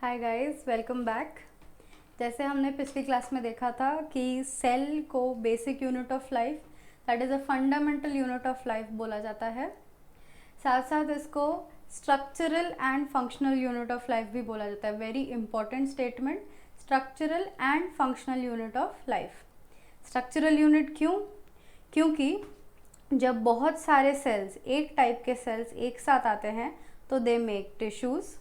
Hi guys, welcome back. जैसे हमने पिछली क्लास में देखा था कि सेल को basic unit of life, that is a fundamental unit of life बोला जाता है। साथ साथ इसको structural and functional unit of life भी बोला जाता है। Very important statement, structural and functional unit of life. Structural unit क्यों? क्योंकि जब बहुत सारे सेल्स, एक टाइप के सेल्स एक साथ आते हैं तो दे मेक टिश्यूज़।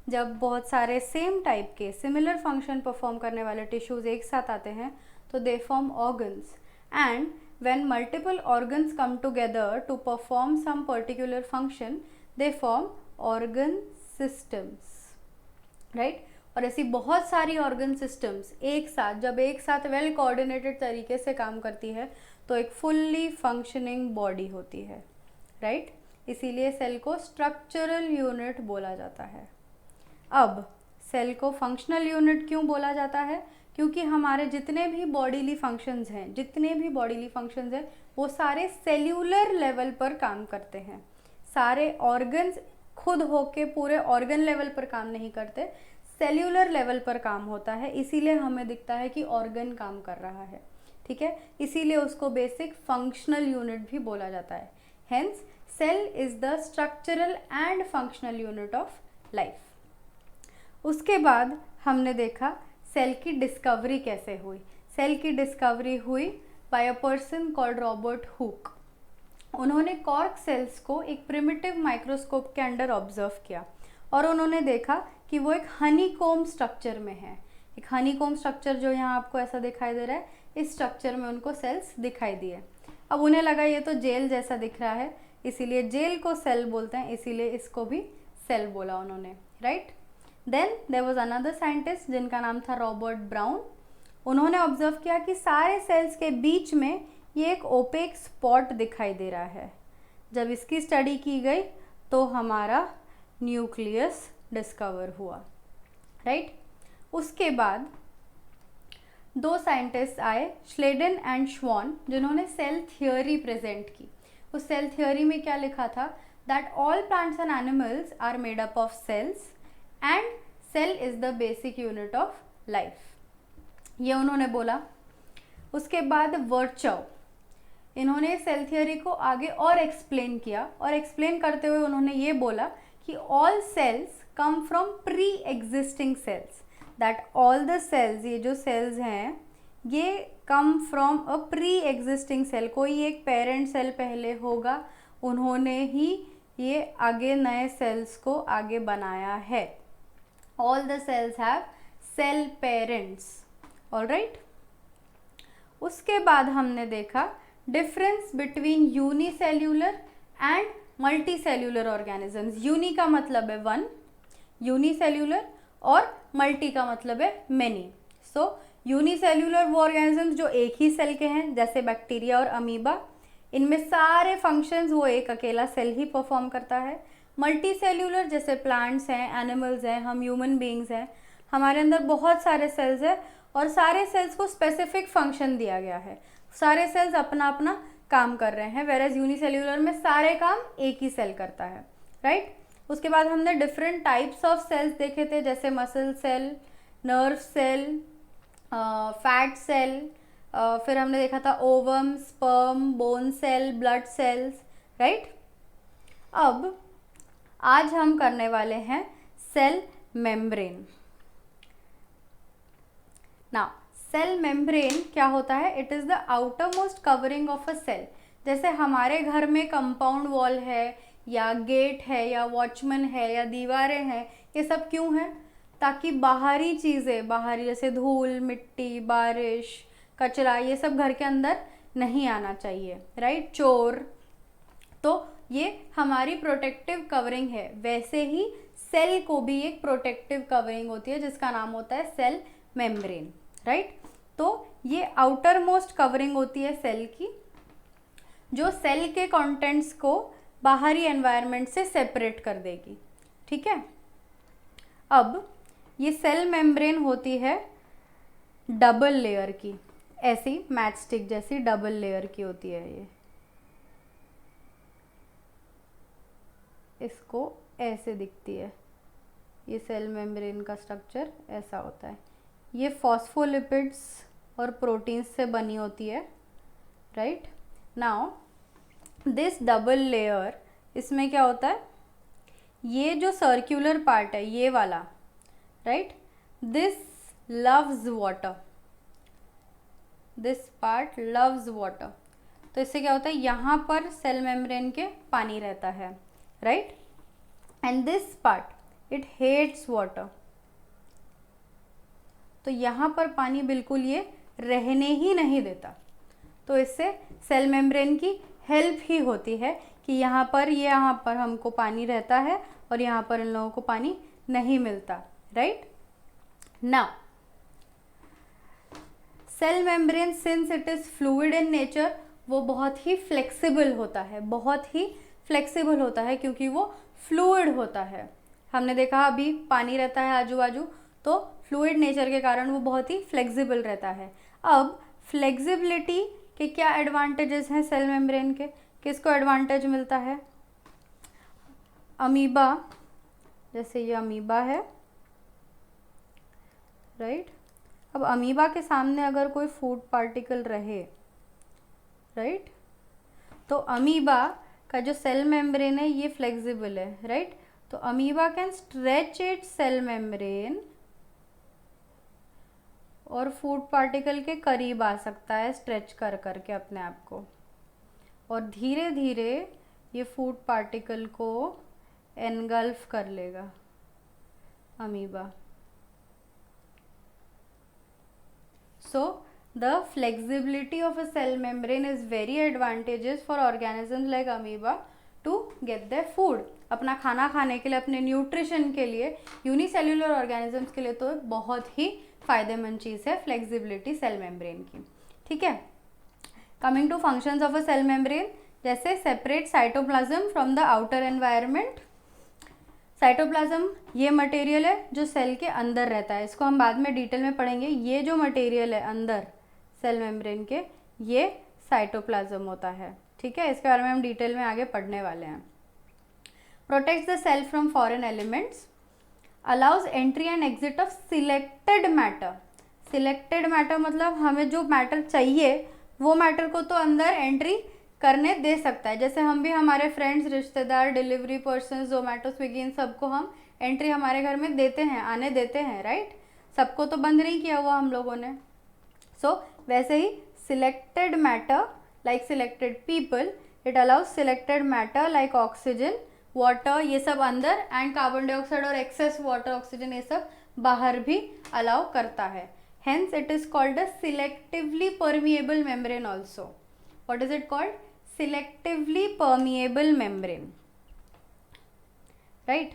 जब बहुत सारे सेम टाइप के सिमिलर फंक्शन परफॉर्म करने वाले टिश्यूज़ एक साथ आते हैं तो they form organs. And when multiple organs come together to perform some particular function they form organ systems, right. और ऐसी बहुत सारी ऑर्गन सिस्टम्स एक साथ, जब एक साथ वेल कोऑर्डिनेटेड तरीके से काम करती है तो एक फुल्ली फंक्शनिंग बॉडी होती है, राइट। इसीलिए सेल को स्ट्रक्चरल यूनिट बोला जाता है। अब सेल को फंक्शनल यूनिट क्यों बोला जाता है? क्योंकि हमारे जितने भी बॉडीली फंक्शंस हैं वो सारे सेल्यूलर लेवल पर काम करते हैं। सारे ऑर्गन्स खुद होके पूरे ऑर्गन लेवल पर काम नहीं करते, सेल्यूलर लेवल पर काम होता है। इसीलिए हमें दिखता है कि ऑर्गन काम कर रहा है, ठीक है। इसीलिए उसको बेसिक फंक्शनल यूनिट भी बोला जाता है। Hence cell is the structural and functional unit of life. उसके बाद हमने देखा सेल की डिस्कवरी कैसे हुई। सेल की डिस्कवरी हुई by a person called Robert Hooke. उन्होंने कॉर्क सेल्स को एक प्रिमिटिव माइक्रोस्कोप के अंडर ऑब्जर्व किया और उन्होंने देखा कि वो एक हनीकॉम्ब स्ट्रक्चर में है। एक हनीकॉम्ब स्ट्रक्चर जो यहाँ आपको ऐसा दिखाई दे रहा है, इस स्ट्रक्चर में उनको सेल्स दिखाई दिए। अब उन्हें लगा ये तो जेल जैसा दिख रहा है, इसीलिए जेल को सेल बोलते हैं, इसीलिए इसको भी सेल बोला उन्होंने, right. Then there was another scientist जिनका नाम था रॉबर्ट ब्राउन। उन्होंने ऑब्जर्व किया कि सारे सेल्स के बीच में ये एक ओपेक स्पॉट दिखाई दे रहा है। जब इसकी स्टडी की गई तो हमारा न्यूक्लियस डिस्कवर हुआ, राइट। उसके बाद दो साइंटिस्ट आए, श्लेडन एंड श्वान, जिन्होंने सेल थियोरी प्रेजेंट की। उस सेल थियोरी में क्या लिखा था? That all plants and animals are made up of cells and cell is the basic unit of life, ये उन्होंने बोला। उसके बाद वर्चव, इन्होंने सेल थियोरी को आगे और एक्सप्लेन किया और एक्सप्लेन करते हुए उन्होंने ये बोला कि all cells come from pre existing cells, that all the cells, ये जो सेल्स हैं ये come from a pre existing cell. कोई एक पेरेंट सेल पहले होगा, उन्होंने ही ये आगे नए सेल्स को आगे बनाया है। All the cells have cell parents, alright। उसके बाद हमने देखा difference between unicellular and multicellular organisms. Uni का मतलब है वन, यूनिसेल्यूलर, और मल्टी का मतलब है मेनी। सो यूनिसेल्यूलर वो ऑर्गेनिजम्स जो एक ही सेल के हैं, जैसे बैक्टीरिया और अमीबा, इनमें सारे फंक्शंस वो एक अकेला सेल ही परफॉर्म करता है। मल्टी सेल्यूलर जैसे प्लांट्स हैं, एनिमल्स हैं, हम ह्यूमन बींग्स हैं, हमारे अंदर बहुत सारे सेल्स हैं और सारे सेल्स को स्पेसिफिक फंक्शन दिया गया है। सारे सेल्स अपना अपना काम कर रहे हैं, वेयर एज यूनिसेल्यूलर में सारे काम एक ही सेल करता है, राइट। उसके बाद हमने डिफरेंट टाइप्स ऑफ सेल्स देखे थे, जैसे muscle cell, nerve cell, fat cell, फिर हमने देखा था ovum, sperm, bone cell, blood cells, right. अब आज हम करने वाले हैं cell membrane. Now cell membrane क्या होता है? It is the outermost covering of a cell. जैसे हमारे घर में कंपाउंड वॉल है या गेट है या वॉचमैन है या दीवारें हैं, ये सब क्यों है? ताकि बाहरी चीज़ें, बाहरी जैसे धूल, मिट्टी, बारिश, कचरा, ये सब घर के अंदर नहीं आना चाहिए, राइट। चोर, तो ये हमारी प्रोटेक्टिव कवरिंग है। वैसे ही सेल को भी एक प्रोटेक्टिव कवरिंग होती है जिसका नाम होता है सेल मेम्ब्रेन, राइट। तो ये आउटर मोस्ट कवरिंग होती है सेल की, जो सेल के कंटेंट्स को बाहरी एनवायरनमेंट से सेपरेट कर देगी, ठीक है। अब ये सेल मेम्ब्रेन होती है डबल लेयर की, ऐसी मैचस्टिक जैसी डबल लेयर की होती है। ये इसको ऐसे दिखती है, ये सेल मेम्ब्रेन का स्ट्रक्चर ऐसा होता है। ये फॉस्फोलिपिड्स और प्रोटीन्स से बनी होती है, right. Now this double layer, इसमें क्या होता है, ये जो सर्कुलर पार्ट है ये वाला, right, this loves water, this part loves water. तो इससे क्या होता है, यहाँ पर सेल मेम्ब्रेन के पानी रहता है, right, and this part it hates water. तो यहाँ पर पानी बिल्कुल ये रहने ही नहीं देता। तो इससे सेल मेम्ब्रेन की हेल्प ही होती है कि यहाँ पर हमको पानी रहता है और यहाँ पर इन लोगों को पानी नहीं मिलता, right. Now cell membrane since it is fluid in nature, वो बहुत ही फ्लेक्सिबल होता है, बहुत ही फ्लेक्सिबल होता है क्योंकि वो फ्लूइड होता है। हमने देखा अभी पानी रहता है आजू बाजू, तो फ्लूइड नेचर के कारण वो बहुत ही फ्लेक्सिबल रहता है। अब फ्लेक्सिबिलिटी के क्या एडवांटेजेस हैं सेल मेम्ब्रेन के, किसको एडवांटेज मिलता है, अमीबा, जैसे ये अमीबा है, राइट। अब अमीबा के सामने अगर कोई फूड पार्टिकल रहे, राइट, तो अमीबा का जो सेल मेम्ब्रेन है ये फ्लेक्सिबल है, राइट। तो amoeba can stretch it cell membrane और फूड पार्टिकल के करीब आ सकता है स्ट्रेच कर करके अपने आप को, और धीरे धीरे ये फूड पार्टिकल को एनगल्फ कर लेगा amoeba. So the flexibility of a cell membrane is very advantageous for organisms like amoeba to get their food. अपना खाना खाने के लिए, अपने न्यूट्रिशन के लिए, यूनिसेल्युलर ऑर्गेनिजम्स के लिए तो बहुत ही फायदेमंद चीज़ है फ्लेक्सिबिलिटी सेल मेम्ब्रेन की, ठीक है। Coming to functions of a cell membrane, जैसे separate cytoplasm from the outer environment. Cytoplasm ये मटेरियल है जो सेल के अंदर रहता है, इसको हम बाद में डिटेल में पढ़ेंगे। ये जो मटेरियल है अंदर सेल मेम्ब्रेन के, ये साइटोप्लाज्म होता है, ठीक है। इसके बारे में हम डिटेल में आगे पढ़ने वाले हैं। Protects the cell from foreign elements, allows entry and exit of selected matter. Selected matter मतलब हमें जो मैटर चाहिए वो मैटर को तो अंदर एंट्री करने दे सकता है। जैसे हम भी हमारे फ्रेंड्स, रिश्तेदार, डिलीवरी पर्सन, जोमेटो, स्विगी, इन सबको हम एंट्री हमारे घर में देते हैं, आने देते हैं, राइट। सबको तो बंद नहीं किया हुआ हम लोगों ने। सो वैसे ही selected matter like selected people, it allows selected matter like oxygen, water, ये सब अंदर, एंड कार्बन डाइऑक्साइड और एक्सेस वाटर, ऑक्सीजन, ये सब बाहर भी अलाउ करता है। Hence it is called a selectively permeable membrane also. What is it called? Selectively permeable membrane, right.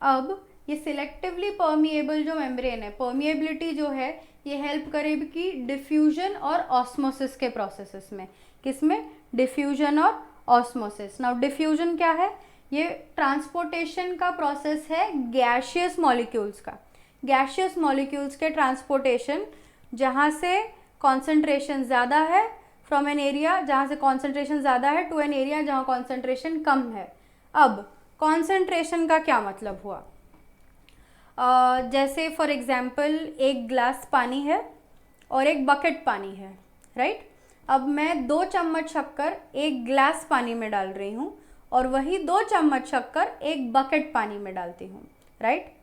अब ये सिलेक्टिवली परमिएबल जो मेम्ब्रेन है, परमिएबिलिटी जो है, ये हेल्प करेगी डिफ्यूजन और ऑस्मोसिस के प्रोसेसेस में। किसमें? डिफ्यूजन और ऑस्मोसिस। नाउ डिफ्यूजन क्या है? ये ट्रांसपोर्टेशन का प्रोसेस है गैशियस मॉलिक्यूल्स का। गैशियस मॉलिक्यूल्स के ट्रांसपोर्टेशन, जहाँ से कॉन्सेंट्रेशन ज़्यादा है, फ्रॉम एन एरिया जहाँ से कॉन्सेंट्रेशन ज़्यादा है टू एन एरिया जहाँ कॉन्सेंट्रेशन कम है। अब कॉन्सेंट्रेशन का क्या मतलब हुआ? जैसे फॉर एग्जांपल एक ग्लास पानी है और एक बकेट पानी है, राइट। अब मैं 2 चम्मच शक्कर एक ग्लास पानी में डाल रही हूँ और वही 2 चम्मच शक्कर एक बकेट पानी में डालती हूँ, राइट।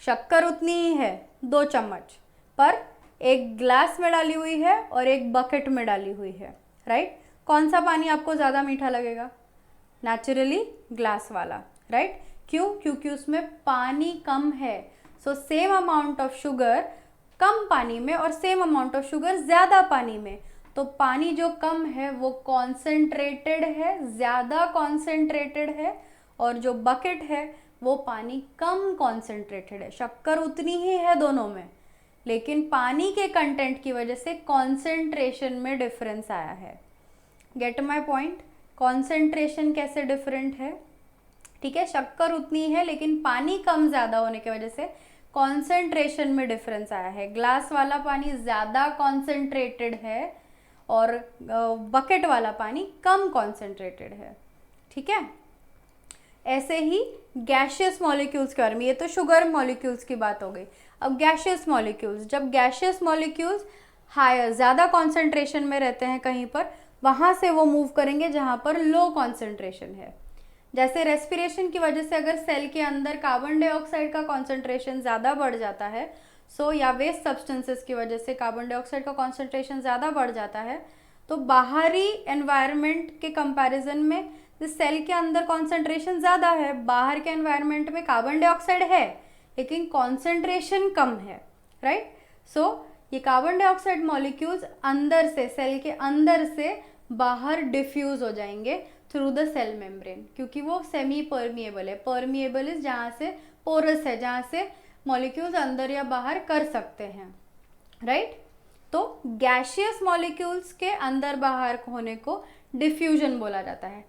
शक्कर उतनी ही है 2 चम्मच, पर एक ग्लास में डाली हुई है और एक बकेट में डाली हुई है, राइट। कौन सा पानी आपको ज़्यादा मीठा लगेगा? नेचुरली ग्लास वाला, राइट। क्यों? क्योंकि उसमें पानी कम है। So same amount of sugar कम पानी में और सेम अमाउंट ऑफ शुगर ज़्यादा पानी में, तो पानी जो कम है वो कॉन्सेंट्रेटेड है, ज़्यादा कॉन्सेंट्रेटेड है, और जो बकेट है वो पानी कम कॉन्सेंट्रेटेड है। शक्कर उतनी ही है दोनों में, लेकिन पानी के कंटेंट की वजह से कॉन्सेंट्रेशन में डिफरेंस आया है। Gate my point? कॉन्सेंट्रेशन कैसे डिफरेंट है, ठीक है। शक्कर उतनी है लेकिन पानी कम ज़्यादा होने की वजह से कॉन्सेंट्रेशन में डिफरेंस आया है। ग्लास वाला पानी ज़्यादा कॉन्सेंट्रेटेड है और बकेट वाला पानी कम कॉन्सेंट्रेटेड है, ठीक है। ऐसे ही गैशियस मॉलिक्यूल्स के बारे में, ये तो शुगर मॉलिक्यूल्स की बात हो गई। अब गैशियस मॉलिक्यूल्स, जब गैशियस मॉलिक्यूल्स हायर ज़्यादा कॉन्सेंट्रेशन में रहते हैं कहीं पर, वहाँ से वो मूव करेंगे जहाँ पर लो कॉन्सेंट्रेशन है। जैसे रेस्पिरेशन की वजह से अगर सेल के अंदर कार्बन डाइऑक्साइड का कॉन्सेंट्रेशन ज़्यादा बढ़ जाता है, या वेस्ट सब्सटेंसेस की वजह से कार्बन डाइऑक्साइड का कॉन्सेंट्रेशन ज़्यादा बढ़ जाता है, तो बाहरी एनवायरनमेंट के कंपैरिजन में सेल के अंदर कॉन्सेंट्रेशन ज़्यादा है, बाहर के एनवायरनमेंट में कार्बन डाइऑक्साइड है लेकिन कॉन्सेंट्रेशन कम है, राइट। सो ये कार्बन डाइऑक्साइड मॉलिक्यूल्स अंदर से, सेल के अंदर से बाहर डिफ्यूज हो जाएंगे थ्रू द सेल मेम्ब्रेन, क्योंकि वो सेमी परमिएबल है। परमिएबल इज जहाँ से, पोरस है, जहाँ से मॉलिक्यूल्स अंदर या बाहर कर सकते हैं, राइट। तो गैशियस मॉलिक्यूल्स के अंदर बाहर होने को डिफ्यूजन बोला जाता है।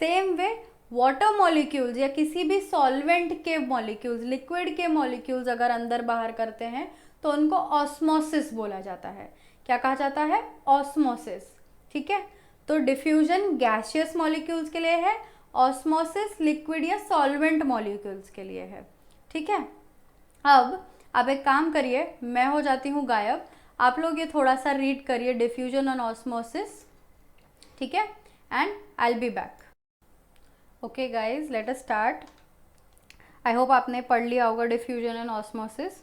सेम वे वाटर मॉलिक्यूल्स या किसी भी सॉल्वेंट के मॉलिक्यूल्स, लिक्विड के मॉलिक्यूल्स अगर अंदर बाहर करते हैं तो उनको ऑस्मोसिस बोला जाता है। क्या कहा जाता है? ऑस्मोसिस, ठीक है। तो डिफ्यूजन गैशियस मॉलिक्यूल्स के लिए है, ऑस्मोसिस लिक्विड या सॉल्वेंट मॉलिक्यूल्स के लिए है, ठीक है। अब आप एक काम करिए, मैं हो जाती हूँ गायब, आप लोग ये थोड़ा सा रीड करिए, डिफ्यूजन एंड ऑस्मोसिस, ठीक है, and I will be back. Okay guys, let us start. I hope आपने पढ़ लिया होगा डिफ्यूजन एंड ऑस्मोसिस।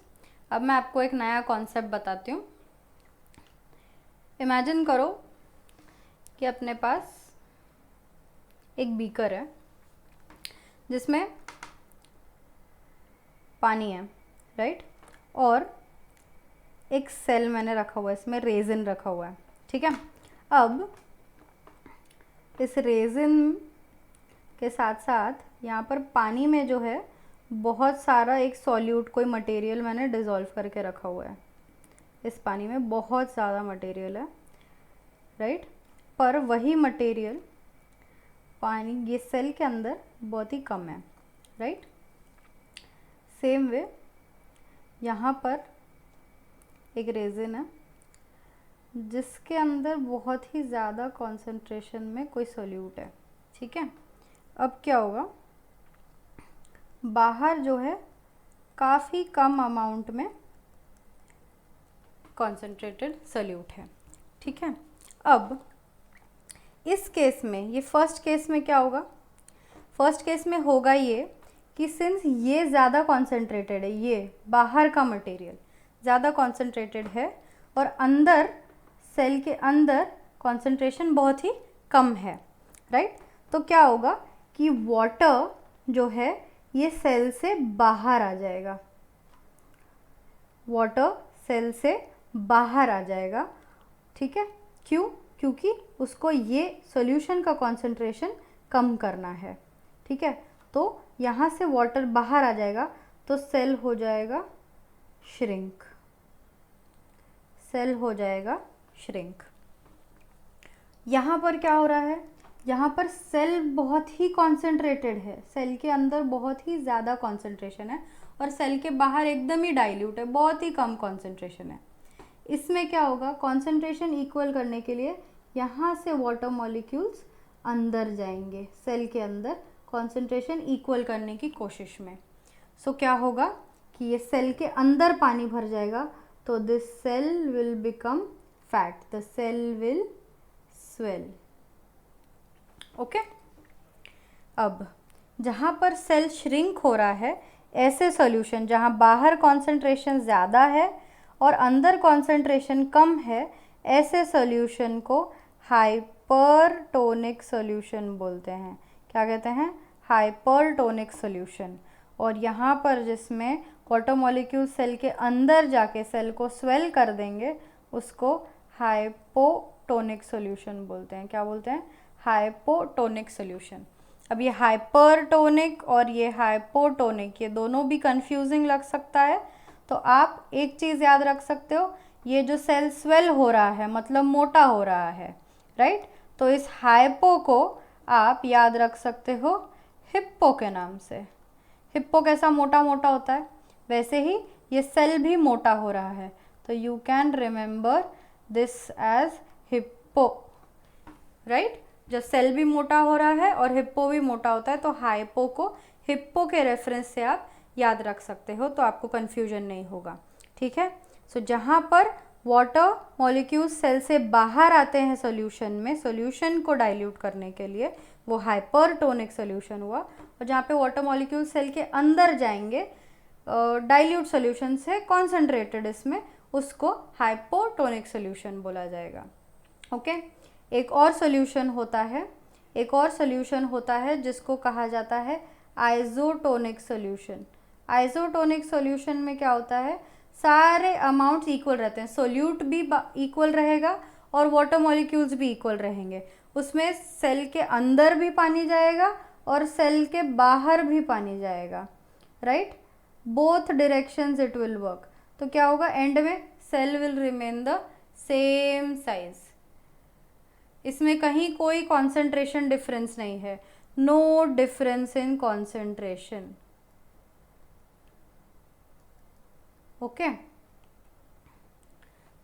अब मैं आपको एक नया कॉन्सेप्ट बताती हूँ। इमेजिन करो कि अपने पास एक बीकर है जिसमें पानी है, राइट, और एक सेल मैंने रखा हुआ है, इसमें रेजिन रखा हुआ है, ठीक है। अब इस रेजिन के साथ साथ यहाँ पर पानी में जो है बहुत सारा एक सॉल्यूट, कोई मटेरियल मैंने डिज़ोल्व करके रखा हुआ है। इस पानी में बहुत ज़्यादा मटेरियल है, राइट, पर वही मटेरियल पानी, ये सेल के अंदर बहुत ही कम है, राइट। सेम वे यहाँ पर एक रेजिन है जिसके अंदर बहुत ही ज़्यादा कॉन्सेंट्रेशन में कोई सोल्यूट है, ठीक है। अब क्या होगा, बाहर जो है काफ़ी कम अमाउंट में कॉन्सेंट्रेटेड सोल्यूट है, ठीक है। अब इस केस में, ये फर्स्ट केस में क्या होगा, फर्स्ट केस में होगा ये कि सिंस ये ज़्यादा कॉन्सेंट्रेटेड है, ये बाहर का मटेरियल ज़्यादा कॉन्सेंट्रेटेड है और अंदर, सेल के अंदर कॉन्सेंट्रेशन बहुत ही कम है, राइट, तो क्या होगा कि वाटर जो है ये सेल से बाहर आ जाएगा, वाटर सेल से बाहर आ जाएगा, ठीक है। क्यों? क्योंकि उसको ये सॉल्यूशन का कॉन्सेंट्रेशन कम करना है, ठीक है। तो यहाँ से वाटर बाहर आ जाएगा तो सेल हो जाएगा श्रिंक, सेल हो जाएगा श्रिंक। यहाँ पर क्या हो रहा है, यहाँ पर सेल बहुत ही कॉन्सेंट्रेटेड है, सेल के अंदर बहुत ही ज़्यादा कॉन्सेंट्रेशन है और सेल के बाहर एकदम ही डाइल्यूट है, बहुत ही कम कॉन्सेंट्रेशन है। इसमें क्या होगा, कॉन्सेंट्रेशन इक्वल करने के लिए यहाँ से वाटर मॉलिक्यूल्स अंदर जाएंगे, सेल के अंदर कॉन्सेंट्रेशन इक्वल करने की कोशिश में। सो क्या होगा कि ये सेल के अंदर पानी भर जाएगा, तो this cell will become fat, the cell will swell, okay. अब जहाँ पर सेल श्रिंक हो रहा है, ऐसे सॉल्यूशन जहाँ बाहर कॉन्सेंट्रेशन ज़्यादा है और अंदर कॉन्सेंट्रेशन कम है, ऐसे सॉल्यूशन को हाइपरटोनिक सॉल्यूशन बोलते हैं। क्या कहते हैं? Hypertonic solution. और यहाँ पर जिसमें वाटर मॉलिक्यूल सेल के अंदर जाके सेल को स्वेल कर देंगे, उसको हाइपोटोनिक सॉल्यूशन बोलते हैं। क्या बोलते हैं? Hypotonic solution. अब ये हाइपरटोनिक और ये हाइपोटोनिक, ये दोनों भी कंफ्यूजिंग लग सकता है, तो आप एक चीज़ याद रख सकते हो, ये जो सेल स्वेल हो रहा है मतलब मोटा हो रहा है, राइट, तो इस हाइपो को आप याद रख सकते हो हिप्पो के नाम से। हिप्पो कैसा मोटा मोटा होता है, वैसे ही ये सेल भी मोटा हो रहा है, तो you can remember this as hippo, right. जब सेल भी मोटा हो रहा है और हिप्पो भी मोटा होता है तो हाइपो को हिप्पो के रेफरेंस से आप याद रख सकते हो, तो आपको कन्फ्यूजन नहीं होगा। ठीक है, सो जहाँ पर वाटर मॉलिक्यूल्स सेल से बाहर आते हैं सोल्यूशन में, सोल्यूशन को डाइल्यूट करने के लिए, वो हाइपरटोनिक सोल्यूशन हुआ। और जहाँ पे वाटर मॉलिक्यूल सेल के अंदर जाएंगे डाइल्यूट सोल्यूशन से कॉन्सेंट्रेटेड इसमें, उसको हाइपोटोनिक सोल्यूशन बोला जाएगा। ओके, एक और सोल्यूशन होता है जिसको कहा जाता है आइसोटोनिक सोल्यूशन। आइसोटोनिक सोल्यूशन में क्या होता है, सारे अमाउंट्स इक्वल रहते हैं, सोल्यूट भी इक्वल रहेगा और वाटर मॉलिक्यूल्स भी इक्वल रहेंगे। उसमें सेल के अंदर भी पानी जाएगा और सेल के बाहर भी पानी जाएगा, right, both directions it will work. तो क्या होगा, एंड में cell will remain the same size. इसमें कहीं कोई कॉन्सेंट्रेशन डिफरेंस नहीं है, no difference in concentration. Okay,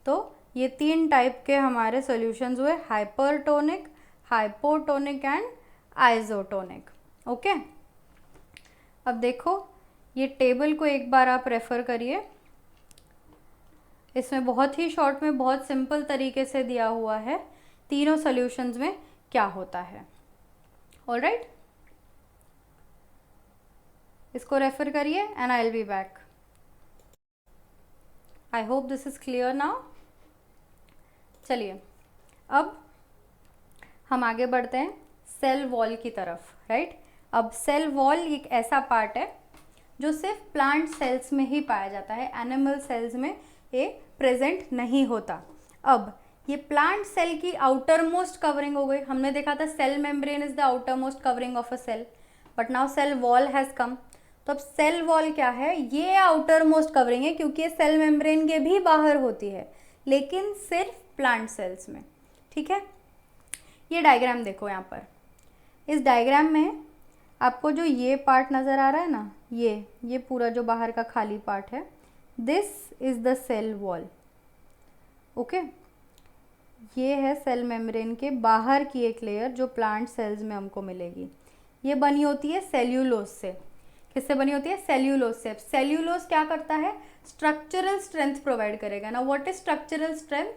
तो ये 3 टाइप के हमारे सॉल्यूशंस हुए, hypertonic, hypotonic and isotonic. Okay, अब देखो ये टेबल को एक बार आप रेफर करिए, इसमें बहुत ही शॉर्ट में बहुत सिंपल तरीके से दिया हुआ है तीनों सॉल्यूशंस में क्या होता है। ऑलराइट, इसको रेफर करिए and I will be back. I hope this is clear now. चलिए अब हम आगे बढ़ते हैं सेल वॉल की तरफ, राइट। अब सेल वॉल एक ऐसा पार्ट है जो सिर्फ प्लांट सेल्स में ही पाया जाता है, एनिमल सेल्स में ये प्रेजेंट नहीं होता। अब ये प्लांट सेल की आउटर मोस्ट कवरिंग हो गई। हमने देखा था cell membrane is the outermost covering of a cell, but now cell wall has come. तो अब सेल वॉल क्या है, ये आउटर मोस्ट कवरिंग है क्योंकि ये सेल मेम्ब्रेन के भी बाहर होती है, लेकिन सिर्फ प्लांट सेल्स में। ठीक है, ये डायग्राम देखो यहाँ पर, इस डायग्राम में आपको जो ये पार्ट नज़र आ रहा है ना, ये पूरा जो बाहर का खाली पार्ट है, this is the cell wall. Okay, ये है सेल मेम्ब्रेन के बाहर की एक लेयर जो प्लांट सेल्स में हमको मिलेगी। ये बनी होती है सेल्यूलोज से। किससे बनी होती है, सेल्यूलोज से। सेल्यूलोज क्या करता है, स्ट्रक्चरल स्ट्रेंथ प्रोवाइड करेगा ना। What is structural strength,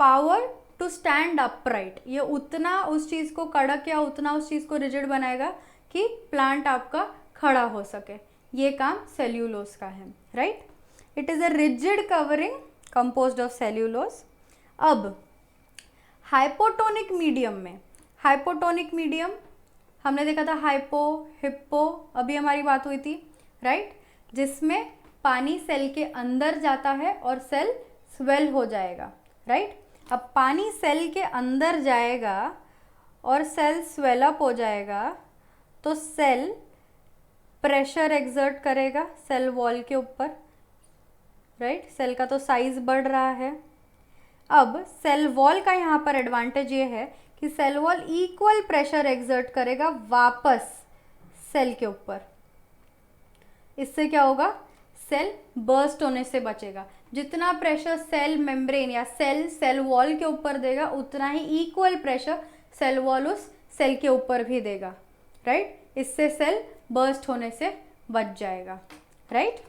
power to stand upright. ये उतना उस चीज़ को कड़क या उतना उस चीज़ को रिजिड बनाएगा कि प्लांट आपका खड़ा हो सके। ये काम सेल्यूलोज का है, right. It is a rigid covering composed of cellulose. अब हाइपोटोनिक मीडियम में, हाइपोटोनिक मीडियम हमने देखा था हाइपो, हिप्पो, अभी हमारी बात हुई थी, राइट, जिसमें पानी सेल के अंदर जाता है और सेल स्वेल हो जाएगा, राइट। अब पानी सेल के अंदर जाएगा और सेल स्वेलअप हो जाएगा तो सेल प्रेशर एक्सर्ट करेगा सेल वॉल के ऊपर, राइट। सेल का तो साइज बढ़ रहा है। अब सेल वॉल का यहाँ पर एडवांटेज ये है कि cell wall equal pressure exert करेगा वापस सेल के ऊपर। इससे क्या होगा, सेल बर्स्ट होने से बचेगा। जितना प्रेशर सेल मेम्ब्रेन या सेल वॉल के ऊपर देगा, उतना ही इक्वल प्रेशर सेल वॉल उस सेल के ऊपर भी देगा, राइट। इससे सेल बर्स्ट होने से बच जाएगा, राइट।